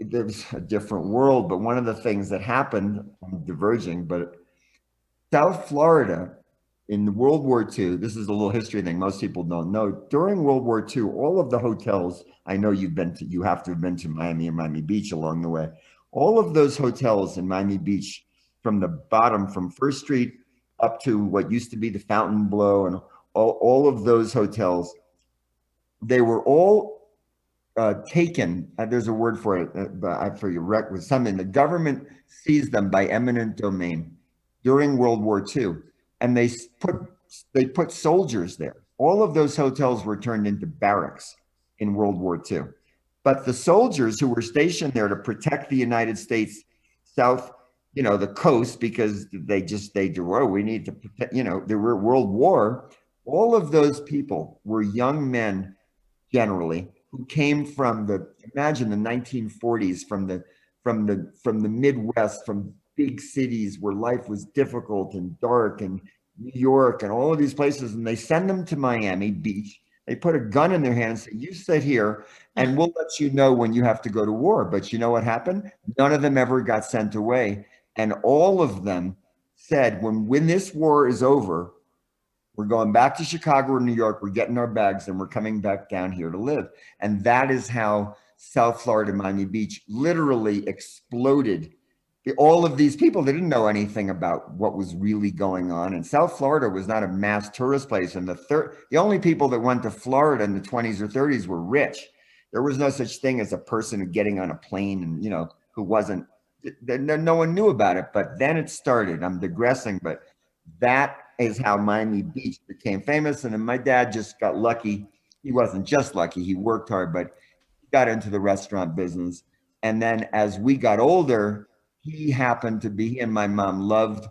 there was a different world. But one of the things that happened, I'm diverging, but South Florida in World War II, this is a little history thing most people don't know. During World War II, all of the hotels, I know you have to have been to Miami and Miami Beach along the way. All of those hotels in Miami Beach, from the bottom, from First Street up to what used to be the Fontainebleau, and all of those hotels, they were all taken. There's a word for it, but I forget. Was something the government seized them by eminent domain during World War II, and they put soldiers there. All of those hotels were turned into barracks in World War II. But the soldiers who were stationed there to protect the United States South, the coast, because they do, oh, we need to protect, there were World War. All of those people were young men, generally, who came from imagine the 1940s, from the Midwest, from big cities where life was difficult and dark, and New York and all of these places, and they send them to Miami Beach. They put a gun in their hand and say, you sit here and we'll let you know when you have to go to war. But you know what happened? None of them ever got sent away. And all of them said, when this war is over, we're going back to Chicago or New York. We're getting our bags and we're coming back down here to live. And that is how South Florida, Miami Beach literally exploded all of these people, they didn't know anything about what was really going on. And South Florida was not a mass tourist place. And the only people that went to Florida in the 20s or 30s were rich. There was no such thing as a person getting on a plane and, who wasn't, no one knew about it. But then it started. I'm digressing, but that is how Miami Beach became famous. And then my dad just got lucky. He wasn't just lucky. He worked hard, but he got into the restaurant business. And then as we got older, he happened to be, he and my mom loved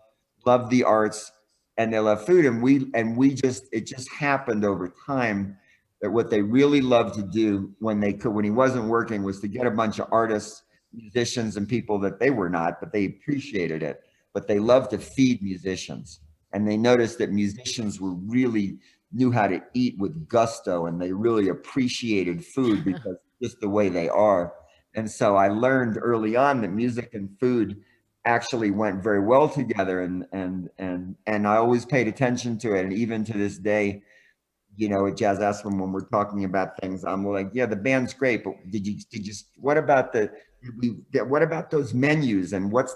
the arts and they loved food. And we just, it just happened over time that what they really loved to do when he wasn't working, was to get a bunch of artists, musicians, and people that they were not, but they appreciated it. But they loved to feed musicians. And they noticed that musicians were really knew how to eat with gusto, and they really appreciated food because just the way they are. And so I learned early on that music and food actually went very well together, and I always paid attention to it. And even to this day, at Jazz Aspen, when we're talking about things, I'm like, yeah, the band's great, but what about what about those menus, and what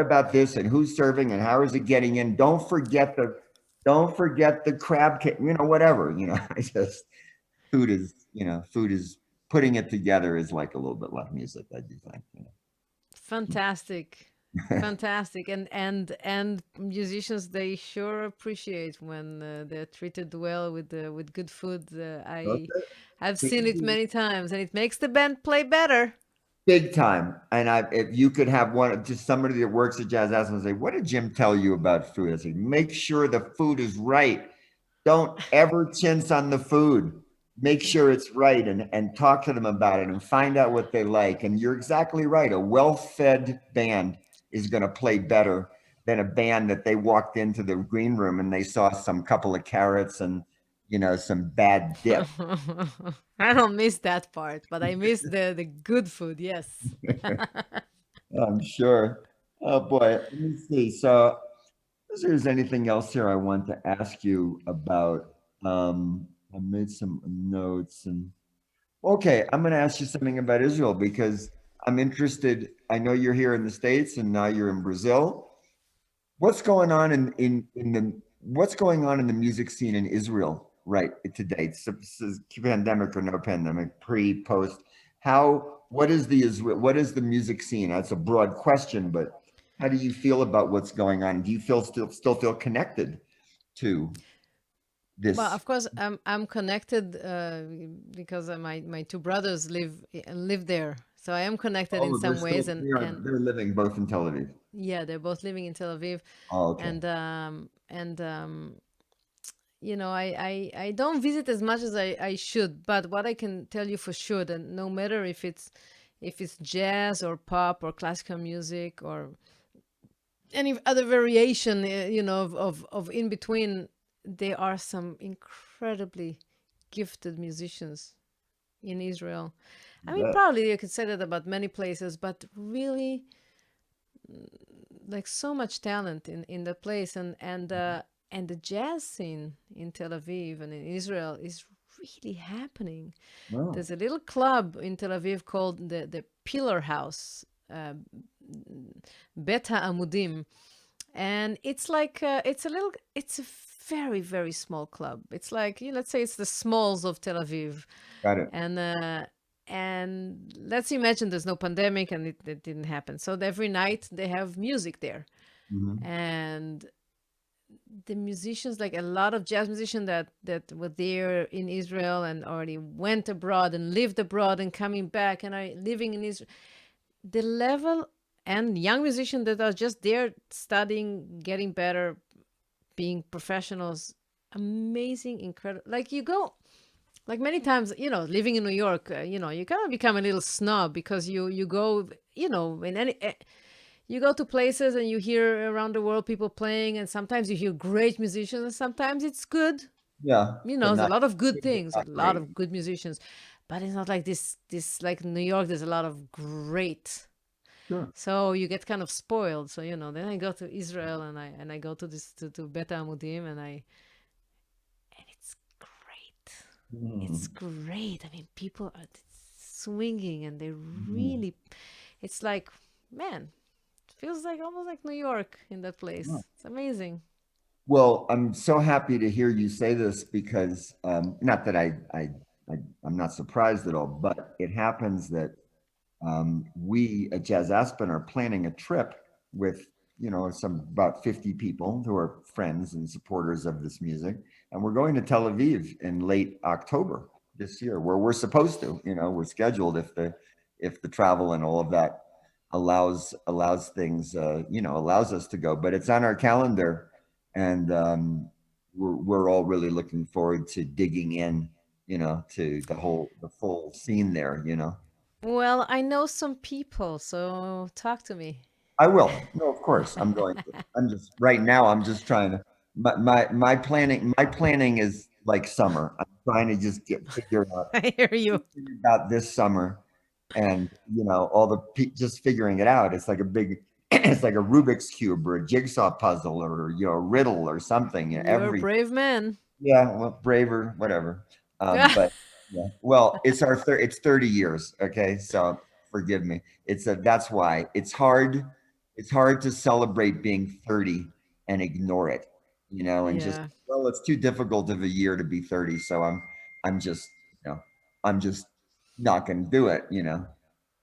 about this, and who's serving, and how is it getting in? Don't forget the crab cake, whatever, I just, food is putting it together is like a little bit like music, I do think. Fantastic. Fantastic. And musicians, they sure appreciate when they're treated well with good food. I have seen it many times, and it makes the band play better. Big time. And if you could have just somebody that works at Jazz Aspen and say, what did Jim tell you about food? I say, make sure the food is right. Don't ever chintz on the food. Make sure it's right, and talk to them about it and find out what they like. And you're exactly right. A well-fed band is going to play better than a band that they walked into the green room and they saw some couple of carrots and, some bad dip. I don't miss that part, but I miss the good food. Yes. I'm sure. Oh boy, let me see. So, if there's anything else here I want to ask you about, I made some notes, and okay, I'm going to ask you something about Israel because I'm interested. I know you're here in the States and now you're in Brazil. What's going on in the music scene in Israel right today? So this is pandemic or no pandemic, pre, post. What is the music scene? That's a broad question, but how do you feel about what's going on? Do you still feel connected to this? Well, of course, I'm connected because my two brothers live there, so I am connected in some ways, and they're living both in Tel Aviv. yeah, they're both living in Tel Aviv. Oh, okay. And I don't visit as much as I should, but what I can tell you for sure, that no matter if it's jazz or pop or classical music or any other variation, of in between, there are some incredibly gifted musicians in Israel. I mean, probably you could say that about many places, but really, like, so much talent in the place, and the jazz scene in Tel Aviv and in Israel is really happening. Wow. There's a little club in Tel Aviv called the Pillar House, Bet HaAmudim, and it's like it's a very, very small club. It's like, let's say it's the Smalls of Tel Aviv. Got it. And let's imagine there's no pandemic and it didn't happen. So every night they have music there. Mhm. And the musicians, like a lot of jazz musicians that were there in Israel and already went abroad and lived abroad and coming back and are living in Israel, the level, and young musicians that are just there studying, getting better, being professionals, amazing, incredible. Like, you go, like, many times, living in New York, you kind of become a little snob because you go, you go to places and you hear around the world people playing, and sometimes you hear great musicians, and sometimes it's good. Yeah. There's a lot of good things, a lot of good musicians, but it's not like this, like New York, there's a lot of great. Sure. So you get kind of spoiled. So, then I go to Israel and I go to this, to Bet HaAmudim, and it's great. It's great. I mean, people are swinging and they really, it's like, man, feels like almost like New York in that place. It's amazing. Well, I'm so happy to hear you say this because not that I'm not surprised at all, but it happens that we at Jazz Aspen are planning a trip with, some about 50 people who are friends and supporters of this music. And we're going to Tel Aviv in late October this year, where we're supposed to, we're scheduled if the travel and all of that allows things, allows us to go, but it's on our calendar. And we're all really looking forward to digging in, to the full scene there. Well, I know some people, so talk to me. I will. No, of course I'm going to. I'm just right now. I'm just trying to. My planning is like summer. I'm trying to just figure out I hear you. about this summer, and all just figuring it out. It's like a big. It's like a Rubik's cube or a jigsaw puzzle or a riddle or something. You're a brave man. Yeah, well, braver, whatever. But yeah, well, it's 30 years. Okay, so forgive me. That's why it's hard. It's hard to celebrate being 30 and ignore it, and just Yeah. well, it's too difficult of a year to be 30. So I'm just, I'm just not going to do it.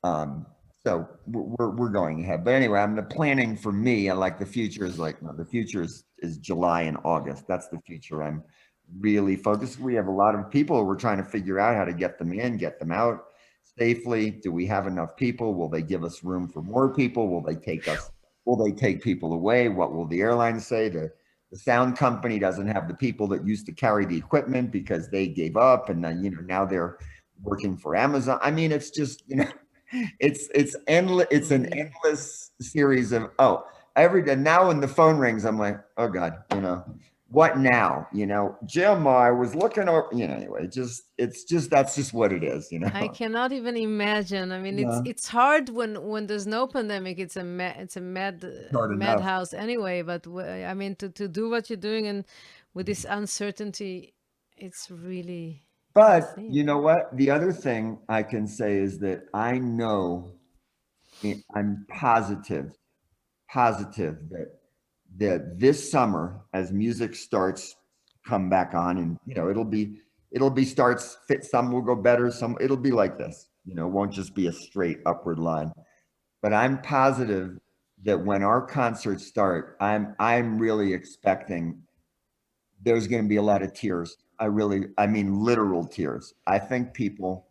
Um, so we're going ahead. But anyway, I'm the planning for me. I like the future is like no, the future is July and August. That's the future. I'm really focused. We have a lot of people. We're trying to figure out how to get them in, get them out safely. Do we have enough people? Will they give us room for more people? Will they take people away? What will the airline say? The sound company doesn't have the people that used to carry the equipment because they gave up, and then now they're working for Amazon. I mean, it's just it's endless. It's an endless series of every day. Now when the phone rings, I'm like, oh God, what now? Jim, I was looking up, anyway, it's just that's just what it is, I cannot even imagine. I mean, Yeah. it's hard when there's no pandemic. It's a Hard enough. madhouse anyway. But I mean, to do what you're doing and with this uncertainty, it's really But insane. you know what? The other thing I can say is that I know I'm positive that this summer, as music starts to come back on, and it'll be starts fit. Some will go better. Some it'll be like this. It won't just be a straight upward line. But I'm positive that when our concerts start, I'm really expecting there's going to be a lot of tears. I mean, literal tears. I think people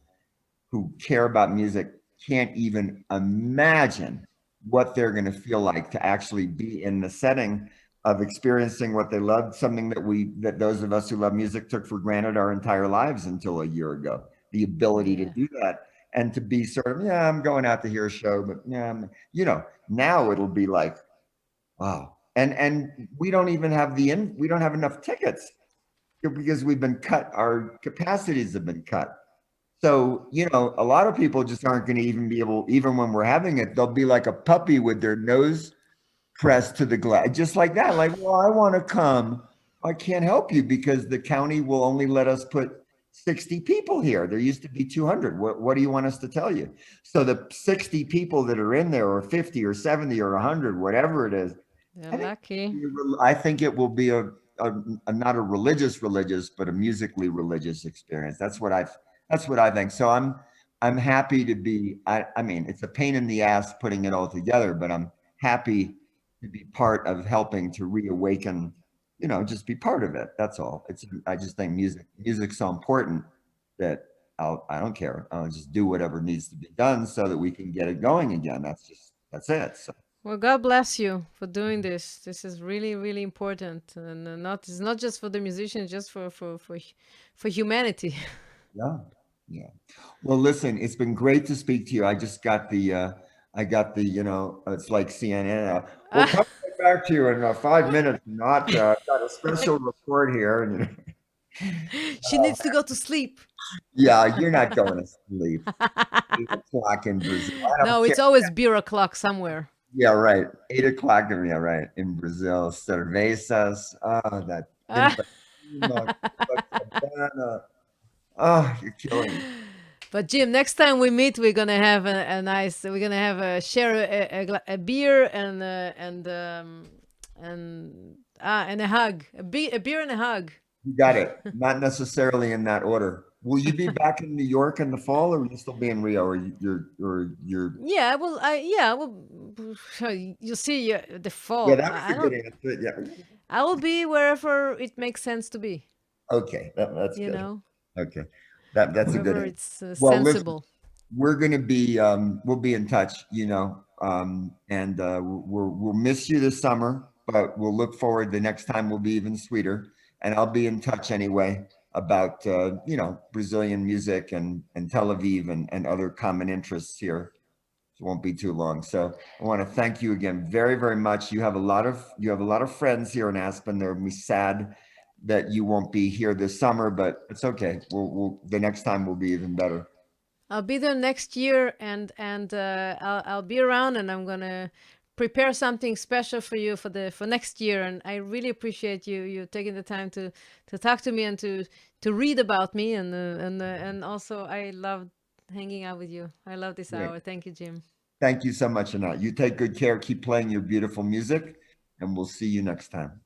who care about music can't even imagine what they're going to feel like to actually be in the setting of experiencing what they loved, something that those of us who love music took for granted our entire lives until a year ago. The ability to do that and to be sort of, yeah, I'm going out to hear a show, but yeah, now it'll be like, wow. And we don't even have we don't have enough tickets because we've been cut. Our capacities have been cut. So, a lot of people just aren't going to even be able, even when we're having it, they'll be like a puppy with their nose pressed to the glass, just like that. Like, well, I want to come. I can't help you because the county will only let us put 60 people here. There used to be 200. What do you want us to tell you? So the 60 people that are in there, or 50 or 70 or 100, whatever it is, They're lucky. I think it will be a not a religious, but a musically religious experience. That's what I think. So I'm happy to be. I mean, it's a pain in the ass putting it all together, but I'm happy to be part of helping to reawaken. Just be part of it. That's all. I just think music's so important that I don't care. I'll just do whatever needs to be done so that we can get it going again. That's it. So. Well, God bless you for doing this. This is really, really important, and it's not just for the musicians, just for humanity. Yeah. Yeah. Well, listen, it's been great to speak to you. I just got it's like CNN. We'll come right back to you in 5 minutes. Not got a special report here. And She needs to go to sleep. yeah, you're not going to sleep. 8 o'clock in Brazil. I don't No, it's care. always beer o'clock somewhere. Yeah, right. 8 o'clock. Yeah, right. In Brazil, cervezas. Oh, that. Oh, you're killing me. But Jim, next time we meet, we're gonna have a nice. We're gonna have share a beer and a hug. A beer and a hug. You got it. Not necessarily in that order. Will you be back in New York in the fall, or will you still be in Rio, or you're? Yeah, well, you see the Yeah, fall. that was I a good don't. answer. Yeah. I will be wherever it makes sense to be. Okay, that's You good. know, Okay, that's a good wherever answer. it's Well, listen, sensible. we're gonna be we'll be in touch, and we'll miss you this summer, but we'll look forward. The next time will be even sweeter, and I'll be in touch anyway about Brazilian music and Tel Aviv and other common interests here. It won't be too long. So I want to thank you again very, very much. You have a lot of friends here in Aspen. They'll be sad that you won't be here this summer, but it's okay. We'll the next time will be even better. I'll be there next year, and I'll be around, and I'm gonna prepare something special for you for next year. And I really appreciate you taking the time to talk to me and to read about me, and also I love hanging out with you. I love this Great. hour. Thank you, Jim. Thank you so much, Anat. You take good care. Keep playing your beautiful music, and we'll see you next time.